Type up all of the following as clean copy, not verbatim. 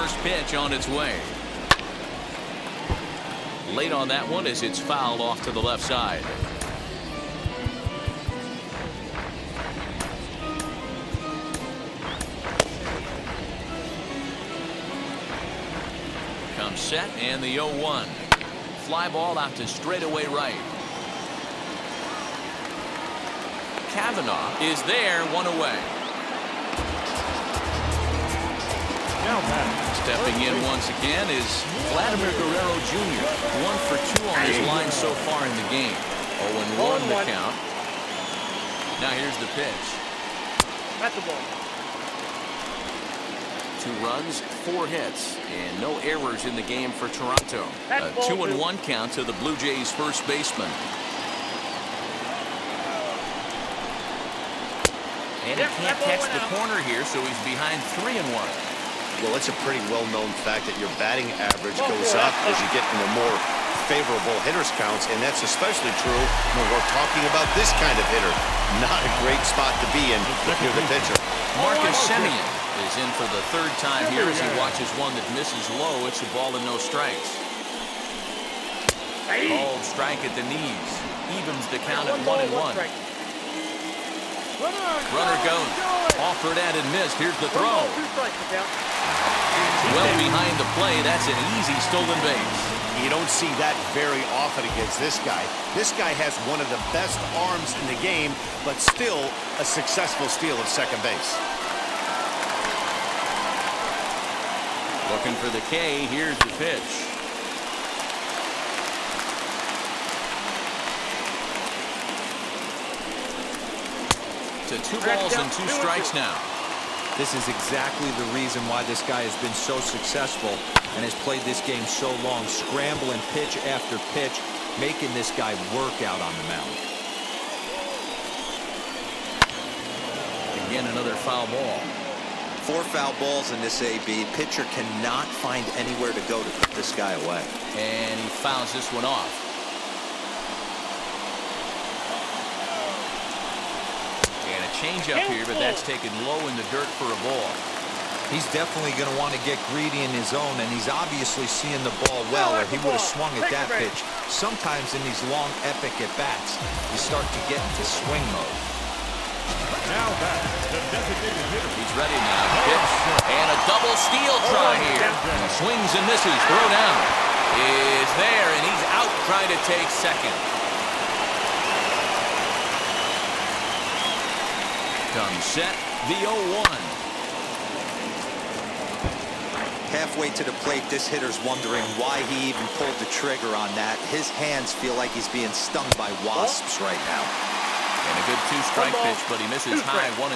first pitch on its way. Late on that one as it's fouled off to the left side. Comes set and the 0-1. Fly ball out to straightaway right. Kavanaugh is there, one away. Stepping in once again is Vladimir Guerrero Jr. 1 for 2 on his line so far in the game. 0-1 the count. Now here's the pitch. At the ball. 2 runs, 4 hits, and no errors in the game for Toronto. A 2-1 count to the Blue Jays first baseman. And he can't catch the corner here, so he's behind 3-1. Well, it's a pretty well-known fact that your batting average goes up as you get into more favorable hitters counts, and that's especially true when we're talking about this kind of hitter. Not a great spot to be in if you're the pitcher. Marcus Semien is in for the 3rd time here as he watches one that misses low. It's a ball and no strikes. Called strike at the knees. Evens the count at 1-1. Runner goes. Offered and missed. Here's the throw. Well behind the play. That's an easy stolen base. You don't see that very often against this guy. This guy has one of the best arms in the game, but still a successful steal of second base. Looking for the K. Here's the pitch. To 2 balls and 2 strikes now. This is exactly the reason why this guy has been so successful and has played this game so long, scrambling pitch after pitch, making this guy work out on the mound. Again, another foul ball. 4 foul balls in this AB. Pitcher cannot find anywhere to go to put this guy away. And he fouls this one off. And a changeup here, but that's taken low in the dirt for a ball. He's definitely going to want to get greedy in his zone, and he's obviously seeing the ball well, or he would have swung at that pitch. Sometimes in these long, epic at-bats, you start to get into swing mode. Now back, the designated hitter. He's ready now. Pitch. And a double steal try here. Swings and misses. Throw down. Is there, and he's out trying to take second. Comes set. The 0-1. Halfway to the plate, this hitter's wondering why he even pulled the trigger on that. His hands feel like he's being stung by wasps right now. And a good 2-strike pitch, but he misses high 1-2.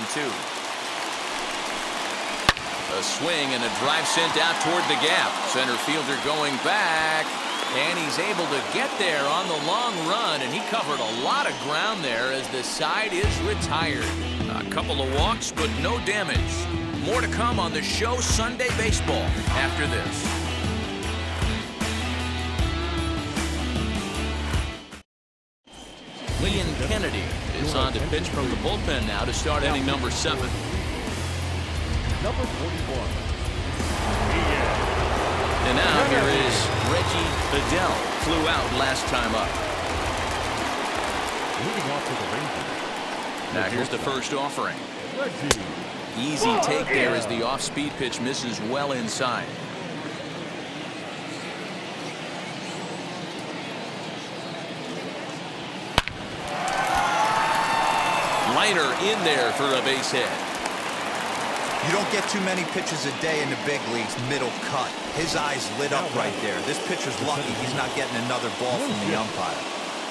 A swing and a drive sent out toward the gap. Center fielder going back, and he's able to get there on the long run, and he covered a lot of ground there as the side is retired. A couple of walks, but no damage. More to come on the show Sunday Baseball after this. Leon Kennedy is on to pitch from the bullpen now to start inning number 7. Number 41. And now here is Reggie Bedell. Flew out last time up. Moving off to the Rangers. Now here's the first offering. Reggie. Easy take there as the off-speed pitch misses well inside. Liner in there for a base hit. You don't get too many pitches a day in the big leagues, middle cut. His eyes lit up right there. This pitcher's lucky he's not getting another ball from the umpire.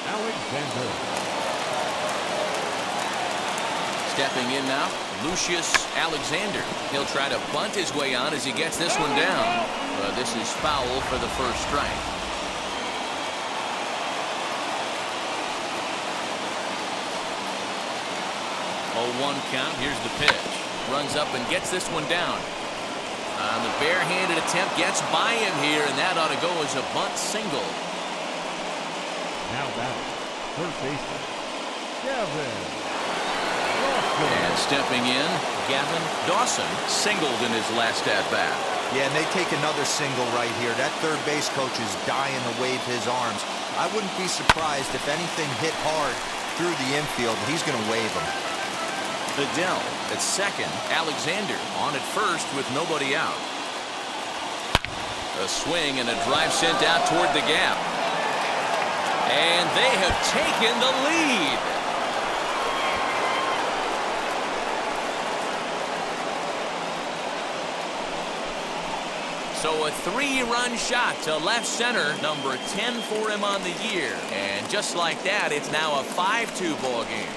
Alexander. Stepping in now, Lucius Alexander. He'll try to bunt his way on as he gets this one down. But this is foul for the first strike. Oh, 1 count. Here's the pitch. Runs up and gets this one down. On the barehanded attempt, gets by him here, and that ought to go as a bunt single. Now back, third baseman, Kevin. And stepping in, Gavin Dawson singled in his last at-bat. Yeah, and they take another single right here. That third base coach is dying to wave his arms. I wouldn't be surprised if anything hit hard through the infield. He's going to wave them. Adele at second. Alexander on at first with nobody out. A swing and a drive sent out toward the gap. And they have taken the lead. So a 3-run shot to left center, number 10 for him on the year. And just like that, it's now a 5-2 ball game.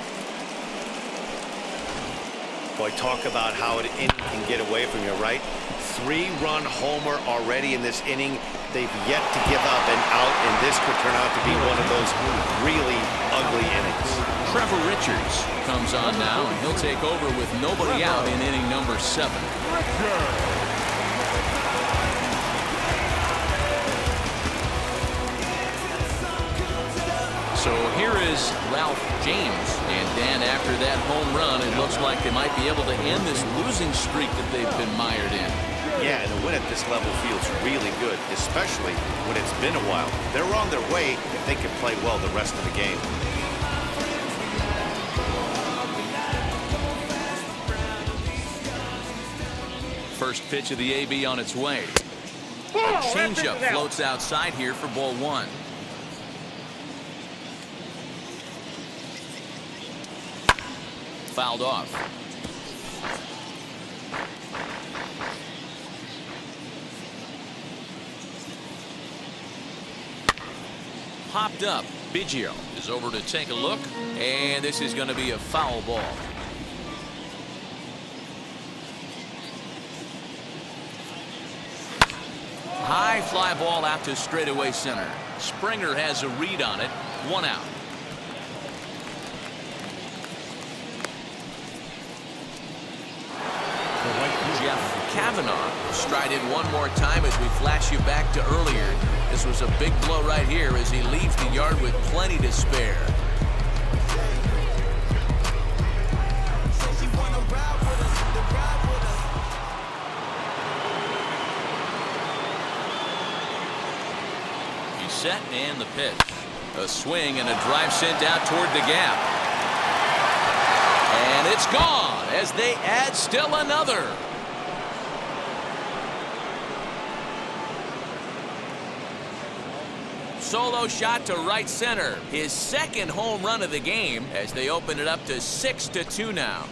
Boy, talk about how an inning can get away from you, right? 3-run homer already in this inning. They've yet to give up an out, and this could turn out to be one of those really ugly innings. Trevor Richards comes on now, and he'll take over with nobody out in inning number 7. So here is Ralph James, and Dan, after that home run, it looks like they might be able to end this losing streak that they've been mired in. Yeah, and a win at this level feels really good, especially when it's been a while. They're on their way if they can play well the rest of the game. First pitch of the AB on its way. Changeup floats outside here for ball 1. Fouled off. Popped up. Biggio is over to take a look, and this is going to be a foul ball. High fly ball out to straightaway center. Springer has a read on it. 1 out. Jeff Kavanaugh strided one more time as we flash you back to earlier. This was a big blow right here as he leaves the yard with plenty to spare. He's set and the pitch. A swing and a drive sent out toward the gap. And it's gone as they add still another. Solo shot to right center. His second home run of the game as they open it up to 6-2 now.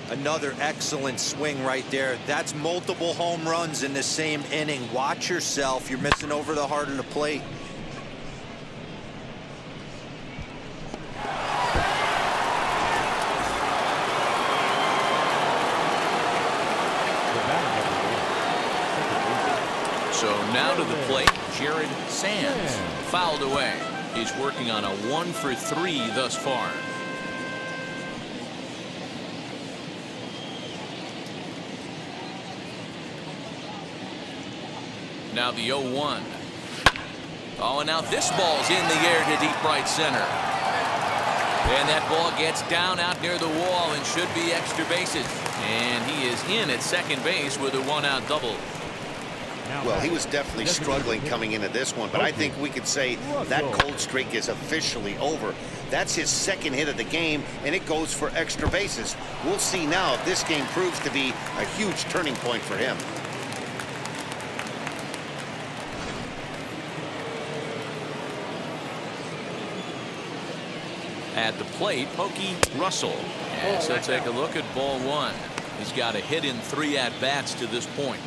Another excellent swing right there. That's multiple home runs in the same inning. Watch yourself. You're missing over the heart of the plate. So now to the plate, Jared Sands. Fouled away. He's working on a 1-for-3 thus far. Now the 0-1. Oh, and now this ball's in the air to deep right center. And that ball gets down out near the wall and should be extra bases. And he is in at second base with a 1-out double. Well, he was definitely struggling coming into this one, but I think we could say that cold streak is officially over. That's his second hit of the game, and it goes for extra bases. We'll see now if this game proves to be a huge turning point for him. At the plate, Pokey Russell. And so take a look at ball 1. He's got a hit in 3 at-bats to this point.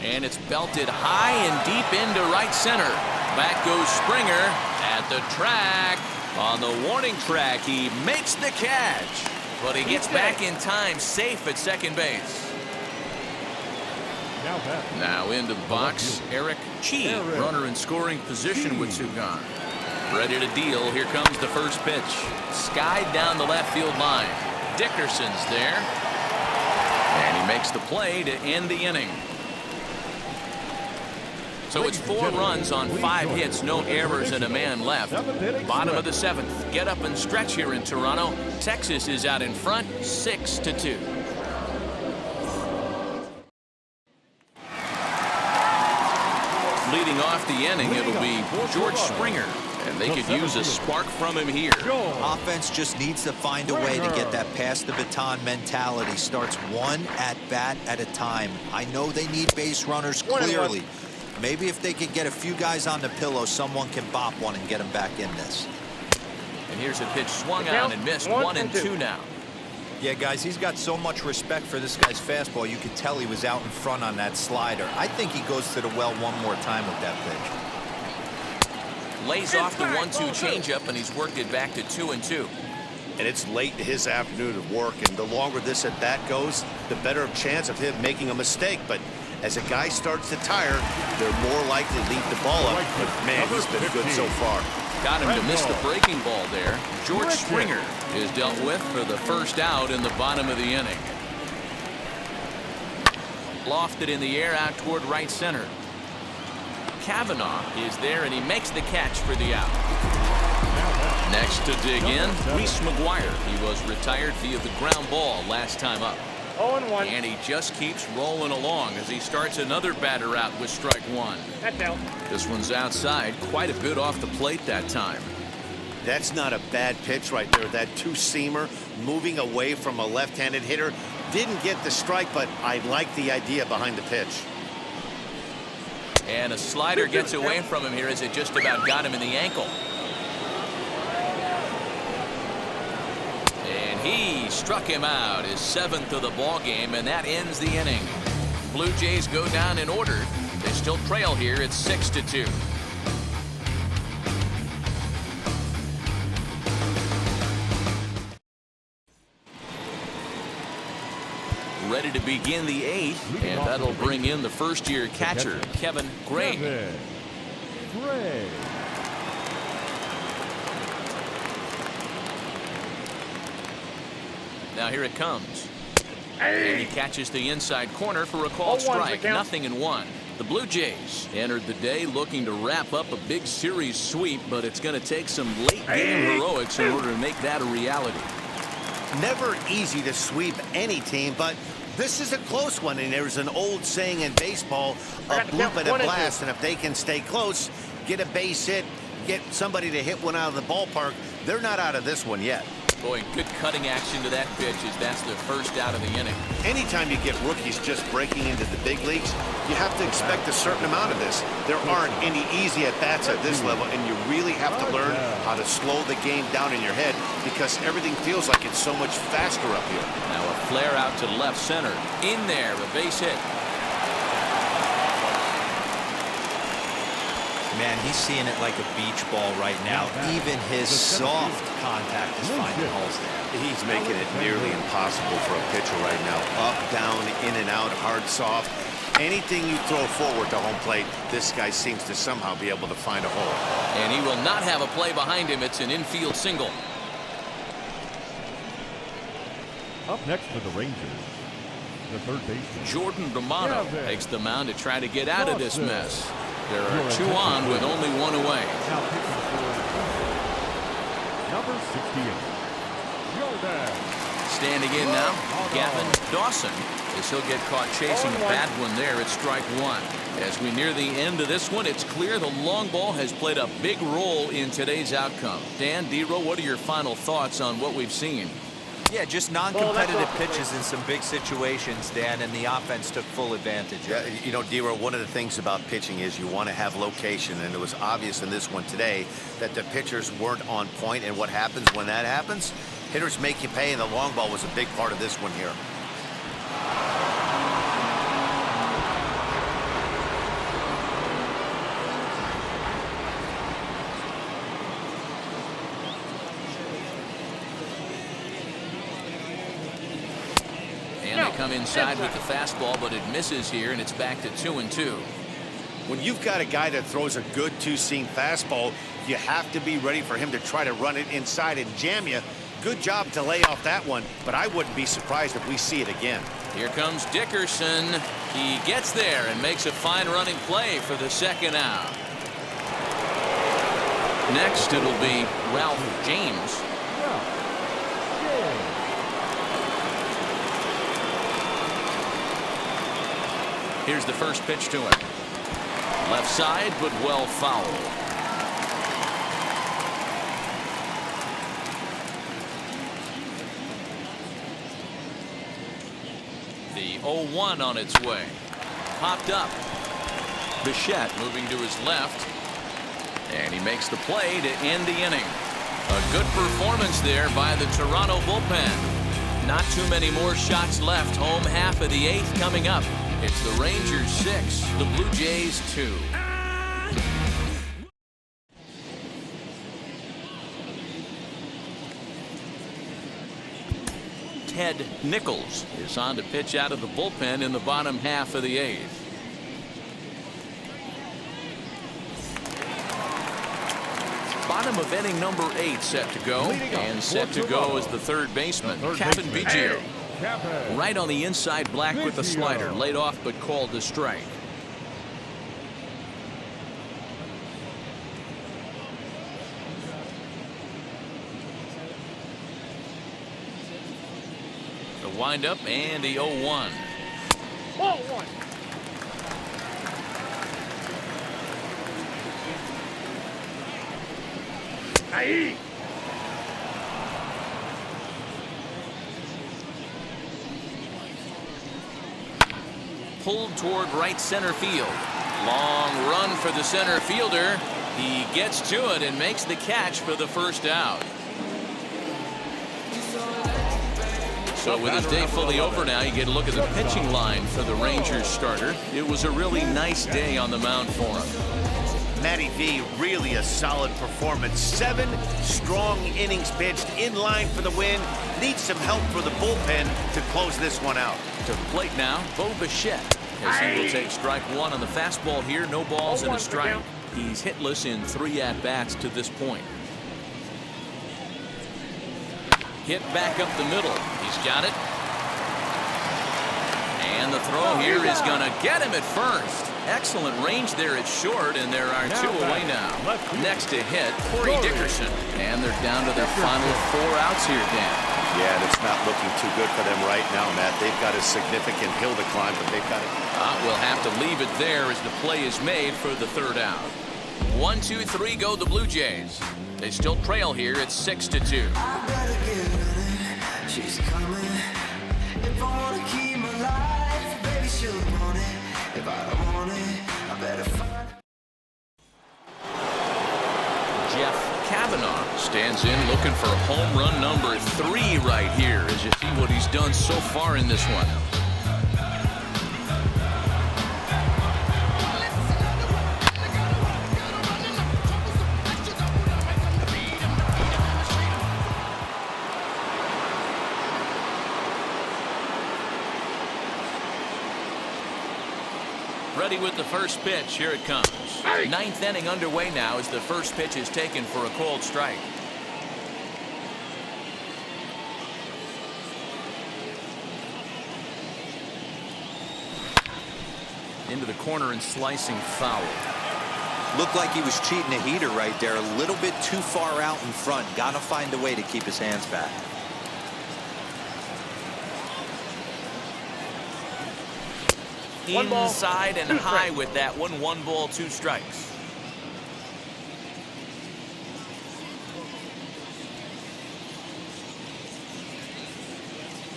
And it's belted high and deep into right center. Back goes Springer at the track. On the warning track, he makes the catch. But he gets back in time, safe at second base. Now into the box, Eric Chi, runner in scoring position with 2 gone. Ready to deal. Here comes the first pitch. Skied down the left field line. Dickerson's there. And he makes the play to end the inning. So it's 4 runs on 5 hits, no errors, and a man left. Bottom of the 7th. Get up and stretch here in Toronto. Texas is out in front, 6-2. Leading off the inning, it'll be George Springer. And they could use a spark from him here. Offense just needs to find a way to get that pass the baton mentality. Starts one at bat at a time. I know they need base runners clearly. Maybe if they could get a few guys on the pillow, someone can bop one and get them back in this. And here's a pitch swung on and missed. 1-2 now. Yeah, guys, he's got so much respect for this guy's fastball. You could tell he was out in front on that slider. I think he goes to the well one more time with that pitch. Lays off the 1-2 changeup, and he's worked it back to 2-2. And it's late in his afternoon of work, and the longer this at bat goes, the better chance of him making a mistake. But as a guy starts to tire, they're more likely to leave the ball up. But man, he's been good so far. Got him to miss the breaking ball there. George Springer is dealt with for the first out in the bottom of the inning. Lofted in the air out toward right center. Kavanaugh is there, and he makes the catch for the out. Next to dig in, Reese McGuire. He was retired via the ground ball last time up. 0-1. And he just keeps rolling along as he starts another batter out with strike 1. That's out. This one's outside, quite a bit off the plate that time. That's not a bad pitch right there. That two-seamer moving away from a left-handed hitter. Didn't get the strike, but I like the idea behind the pitch. And a slider gets away from him here as it just about got him in the ankle. And he struck him out, his 7th of the ball game, and that ends the inning. Blue Jays go down in order. They still trail here. It's 6-2. Ready to begin the 8th, and that'll bring in the first-year catcher, Kevin Gray. Now here it comes. And he catches the inside corner for a called strike. 0-1. The Blue Jays entered the day looking to wrap up a big series sweep, but it's going to take some late-game heroics in order to make that a reality. Never easy to sweep any team, but this is a close one, and there's an old saying in baseball, a bloop and a blast, and if they can stay close, get a base hit, get somebody to hit one out of the ballpark, they're not out of this one yet. Boy, good cutting action to that pitch as that's the first out of the inning. Anytime you get rookies just breaking into the big leagues, you have to expect a certain amount of this. There aren't any easy at-bats at this level, and you really have to learn how to slow the game down in your head because everything feels like it's so much faster up here. Now a flare out to left center. In there, a base hit. Man, he's seeing it like a beach ball right now. Even his soft contact is finding holes there. He's making it nearly impossible for a pitcher right now. Up, down, in and out, hard, soft. Anything you throw forward to home plate, this guy seems to somehow be able to find a hole. And he will not have a play behind him. It's an infield single. Up next for the Rangers, the third baseman, Jordan Romano takes the mound to try to get out of this mess. There are 2 on with only 1 away. now pitching for number 68, Jordan. Standing in now, Gavin Dawson, as he'll get caught chasing a bad one there at strike 1. As we near the end of this one, it's clear the long ball has played a big role in today's outcome. Dan, D-Row, what are your final thoughts on what we've seen? Yeah, just non-competitive pitches in some big situations, Dan, and the offense took full advantage. Yeah, you know, D-Row, one of the things about pitching is you want to have location, and it was obvious in this one today that the pitchers weren't on point, and what happens when that happens? Hitters make you pay, and the long ball was a big part of this one here. Come inside with the fastball, but it misses here, and it's back to 2-2. When you've got a guy that throws a good two-seam fastball, you have to be ready for him to try to run it inside and jam you. Good job to lay off that one, but I wouldn't be surprised if we see it again. Here comes Dickerson. He gets there and makes a fine running play for the second out. Next, it'll be Ralph James. Here's the first pitch to him. Left side, but well fouled. The 0-1 on its way. Popped up. Bichette moving to his left. And he makes the play to end the inning. A good performance there by the Toronto bullpen. Not too many more shots left. Home half of the eighth coming up. It's the Rangers 6, the Blue Jays 2. Ted Nichols is on to pitch out of the bullpen in the bottom half of the eighth. Bottom of inning number 8 set to go, and set to go is the third baseman, Kevin Biggio. Right on the inside, Black with the slider, laid off but called to strike. The windup and the 0-1. 0-1. Aye. Pulled toward right center field. Long run for the center fielder. He gets to it and makes the catch for the first out. So with his day fully over now, you get a look at the pitching line for the Rangers starter. It was a really nice day on the mound for him. Matty V, really a solid performance. 7 strong innings pitched, in line for the win. Needs some help for the bullpen to close this one out. To the plate now, Bo Bichette, as he will take strike 1 on the fastball here. No balls and a strike. He's hitless in 3 at-bats to this point. Hit back up the middle. He's got it. And the throw here is going to get him at first. Excellent range there at short, and there are 2 away now. Next to hit, Corey Dickerson. And they're down to their final 4 outs here, Dan. Yeah, and it's not looking too good for them right now, Matt. They've got a significant hill to climb, but they've got it. We'll have to leave it there as the play is made for the third out. 1, 2, 3 go the Blue Jays. They still trail here at 6-2. She's coming. If I wanna keep my life, baby, she'll want it. If I don't want it, I better find it. Jeff Kavanaugh stands in looking for home run number 3 right here as you see what he's done so far in this one. Ready with the first pitch. Here it comes. 9th inning underway now as the first pitch is taken for a called strike. Into the corner and slicing foul. Looked like he was cheating a heater right there. A little bit too far out in front. Got to find a way to keep his hands back. Inside and high with that one. 1 ball, 2 strikes.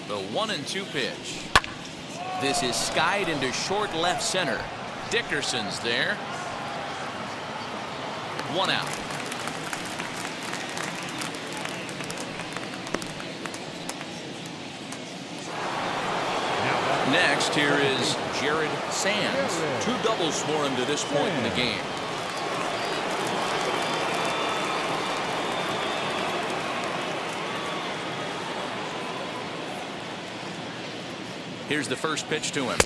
The 1-2 pitch. This is skied into short left center. Dickerson's there. 1 out. Next, here is Jared Sands. 2 doubles for him to this point in the game. Here's the first pitch to him.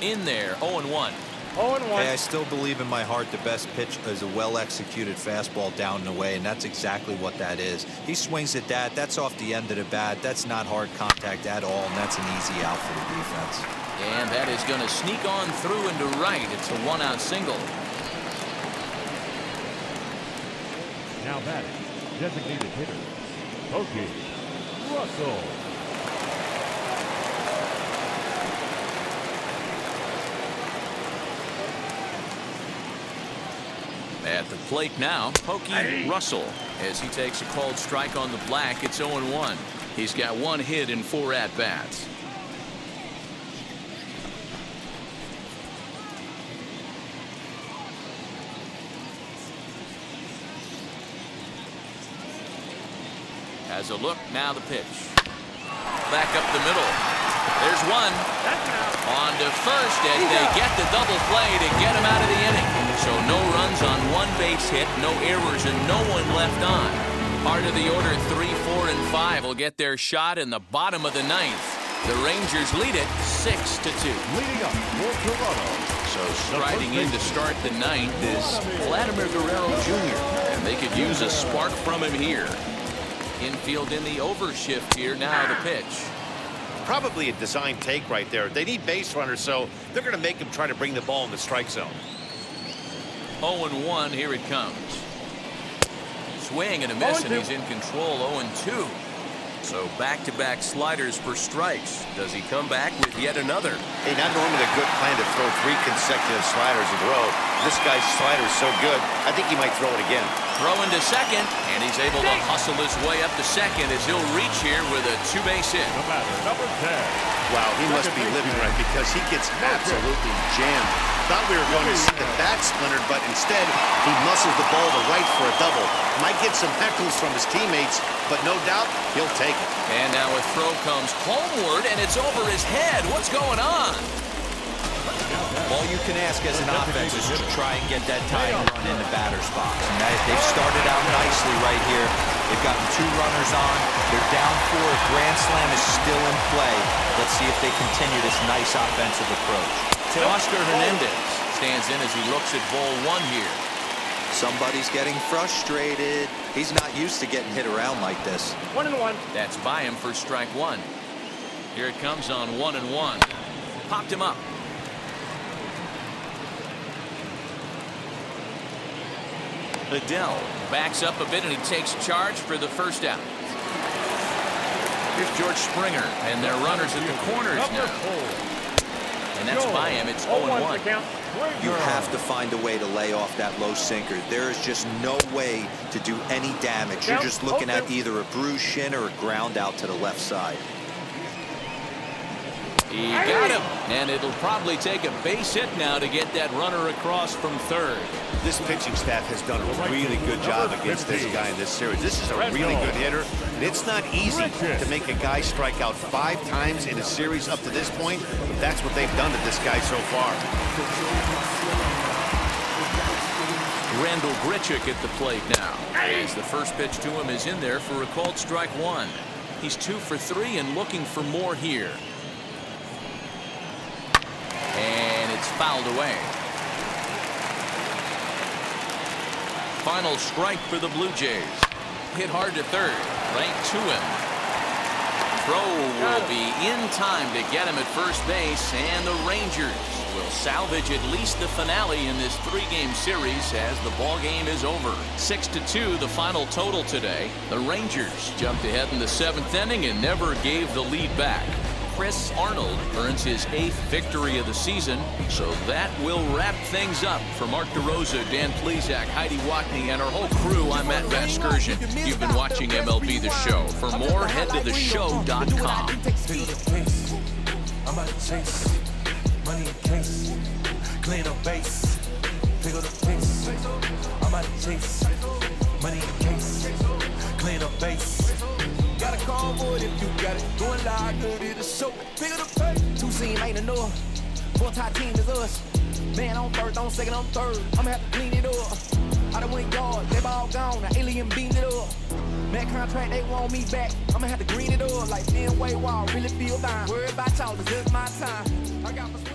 In there, 0-1. 0-1. Hey, I still believe in my heart the best pitch is a well-executed fastball down and away, and that's exactly what that is. He swings at that. That's off the end of the bat. That's not hard contact at all, and that's an easy out for the defense. And that is going to sneak on through into right. It's a one-out single. Now batting, designated hitter, Pokey Russell. At the plate now, Pokey Russell. As he takes a called strike on the black, it's 0-1. He's got one hit in 4 at-bats. Has a look, now the pitch. Back up the middle. There's one. On to first, and they get the double play to get him out of the inning. So no runs on one base hit, no errors, and no one left on. Part of the order 3, 4, and 5 will get their shot in the bottom of the 9th. The Rangers lead it 6-2. Leading up for Toronto. So striding in to start the 9th is Vladimir Guerrero Jr., and they could use a spark from him here. Infield in the overshift here, now the pitch. Probably a design take right there. They need base runners, so they're going to make him try to bring the ball in the strike zone. 0-1, here it comes. Swing and a miss, and he's in control. 0-2. So back-to-back sliders for strikes. Does he come back with yet another? Hey, not normally a good plan to throw 3 consecutive sliders in a row. This guy's slider is so good, I think he might throw it again. Throw into second, and he's able to hustle his way up to second as he'll reach here with a 2-base hit. The batter, number 10. Wow, he must be living right because he gets absolutely jammed. Thought we were going to see the bat splintered, but instead he muscles the ball to right for a double. Might get some heckles from his teammates, but no doubt he'll take it. And now a throw comes homeward, and it's over his head. What's going on? All you can ask as an offense is to try and get that tying run in the batter's box. And they've started out nicely right here. They've gotten 2 runners on. They're down 4. A grand slam is still in play. Let's see if they continue this nice offensive approach. Oscar Hernandez stands in as he looks at ball 1 here. Somebody's getting frustrated. He's not used to getting hit around like this. 1-1. That's by him for strike 1. Here it comes on 1-1. Popped him up. Adele backs up a bit, and he takes charge for the first out. Here's George Springer, and their runners at the corners now. And that's by him. It's 0-1. You have to find a way to lay off that low sinker. There is just no way to do any damage. You're just looking at either a bruised shin or a ground out to the left side. He got him, and it'll probably take a base hit now to get that runner across from third. This pitching staff has done a really good job against this guy in this series. This is a really good hitter. And it's not easy to make a guy strike out 5 times in a series up to this point, but that's what they've done to this guy so far. Randall Grichuk at the plate now. As the first pitch to him is in there for a called strike 1. He's 2 for 3 and looking for more here. And it's fouled away. Final strike for the Blue Jays. Hit hard to third, right to him. Throw will be in time to get him at first base, and the Rangers will salvage at least the finale in this 3-game series as the ball game is over. 6-2 the final total today. The Rangers jumped ahead in the 7th inning and never gave the lead back. Chris Arnold earns his 8th victory of the season. So that will wrap things up. For Mark DeRosa, Dan Plesac, Heidi Watney, and our whole crew, I'm Matt Vasgersian. You've been watching MLB The Show. For more, head to theshow.com. I'm about to chase money in case, clean up base, pick up the pace. I'm about to chase money in case, clean up base. Got a call for it if you got it. Going live, good in the show. Pick up the pace. 2 team ain't enough. 4-tie team is us. Man on first, on second, on third. I'ma have to clean it up. I done went yard, they ball gone. Now alien beating it up. Man contract, they want me back. I'ma have to green it up like Ben Way Wall. Really feel fine. Worry about y'all, this is my time. I got my swing.